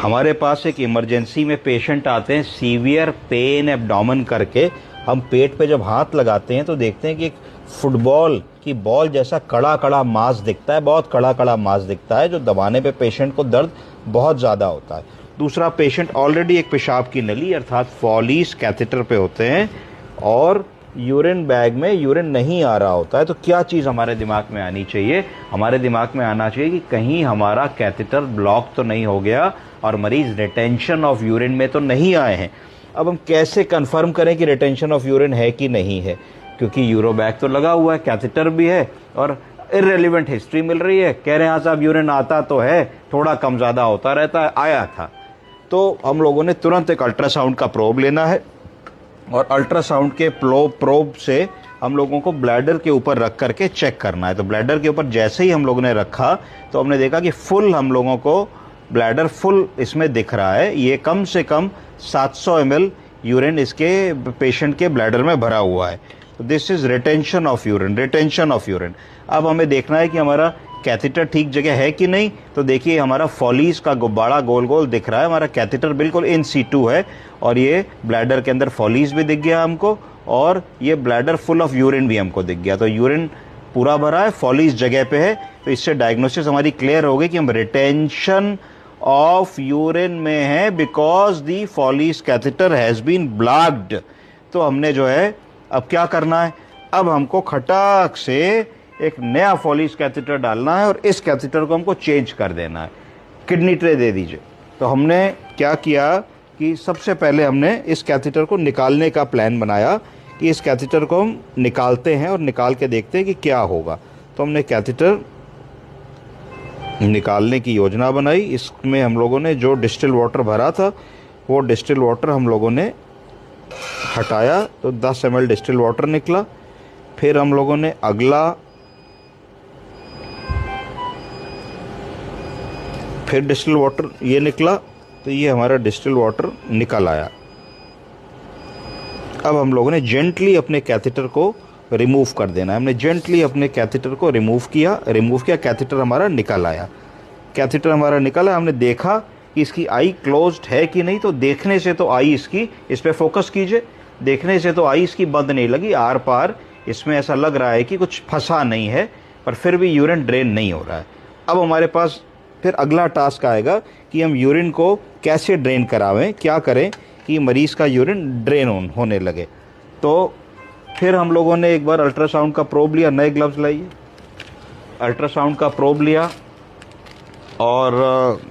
हमारे पास एक इमरजेंसी में पेशेंट आते हैं सीवियर पेन एब्डोमेन करके। हम पेट पे जब हाथ लगाते हैं तो देखते हैं कि एक फुटबॉल की बॉल जैसा कड़ा कड़ा मांस दिखता है, बहुत कड़ा कड़ा मांस दिखता है, जो दबाने पे पेशेंट को दर्द बहुत ज़्यादा होता है। दूसरा, पेशेंट ऑलरेडी एक पेशाब की नली अर्थात फॉलीस कैथेटर पे होते हैं और यूरिन बैग में यूरिन नहीं आ रहा होता है। तो क्या चीज़ हमारे दिमाग में आनी चाहिए? हमारे दिमाग में आना चाहिए कि कहीं हमारा कैथेटर ब्लॉक तो नहीं हो गया और मरीज रिटेंशन ऑफ यूरिन में तो नहीं आए हैं। अब हम कैसे कंफर्म करें कि रिटेंशन ऑफ यूरिन है कि नहीं है? क्योंकि यूरो बैग तो लगा हुआ है, कैथेटर भी है और इररेलेवेंट हिस्ट्री मिल रही है। कह रहे हैं हाँ साहब यूरिन आता तो है, थोड़ा कम ज़्यादा होता रहता है, आया था। तो हम लोगों ने तुरंत एक अल्ट्रासाउंड का प्रोब लेना है और अल्ट्रासाउंड के प्रोब से हम लोगों को ब्लैडर के ऊपर रख करके चेक करना है। तो ब्लैडर के ऊपर जैसे ही हम लोगों ने रखा तो हमने देखा कि फुल हम लोगों को ब्लैडर फुल इसमें दिख रहा है। ये कम से कम 700 ml यूरिन इसके पेशेंट के ब्लैडर में भरा हुआ है। तो this is retention of urine, retention of urine. अब हमें देखना है कि हमारा कैथेटर ठीक जगह है कि नहीं। तो देखिए हमारा फॉलीज का गुब्बारा गोल गोल दिख रहा है, हमारा कैथेटर बिल्कुल इन सीटू है और ये ब्लैडर के अंदर फॉलीज भी दिख गया हमको और ये ब्लैडर फुल ऑफ यूरिन भी हमको दिख गया। तो यूरिन पूरा भरा है, फॉलीज जगह पे है। तो इससे डायग्नोसिस हमारी क्लियर हो गई कि हम रिटेंशन ऑफ यूरिन में है because the Foley's catheter has been blocked. तो हमने जो है अब क्या करना है, अब हमको खटाक से एक नया फॉलीज कैथेटर डालना है और इस कैथेटर को हमको चेंज कर देना है। किडनी ट्रे दे दीजिए। तो हमने क्या किया कि सबसे पहले हमने इस कैथेटर को निकालने का प्लान बनाया कि इस कैथेटर को हम निकालते हैं और निकाल के देखते हैं कि क्या होगा। तो हमने कैथेटर निकालने की योजना बनाई। इसमें हम लोगों ने जो डिस्टिल वाटर भरा था वो डिस्टिल वाटर हम लोगों ने हटाया तो 10 ml डिस्टिल वाटर निकला। फिर हम लोगों ने अगला फिर डिस्टिल वाटर ये निकला तो ये हमारा डिस्टिल वाटर निकल आया। अब हम लोगों ने जेंटली अपने कैथेटर को रिमूव कर देना है। हमने जेंटली अपने कैथेटर को रिमूव किया, कैथेटर हमारा निकल आया। कैथेटर हमारा निकला, हमने देखा कि इसकी आई क्लोज्ड है कि नहीं। तो देखने से तो आई इसकी, इस पे फोकस कीजिए, देखने से तो आई इसकी बंद नहीं लगी, आर पार इसमें ऐसा लग रहा है कि कुछ फंसा नहीं है, पर फिर भी यूरिन ड्रेन नहीं हो रहा है। अब हमारे पास फिर अगला टास्क आएगा कि हम यूरिन को कैसे ड्रेन करावें, क्या करें कि मरीज़ का यूरिन ड्रेन होने लगे। तो फिर हम लोगों ने एक बार अल्ट्रासाउंड का प्रोब लिया, नए ग्लव्स लाइए, अल्ट्रासाउंड का प्रोब लिया और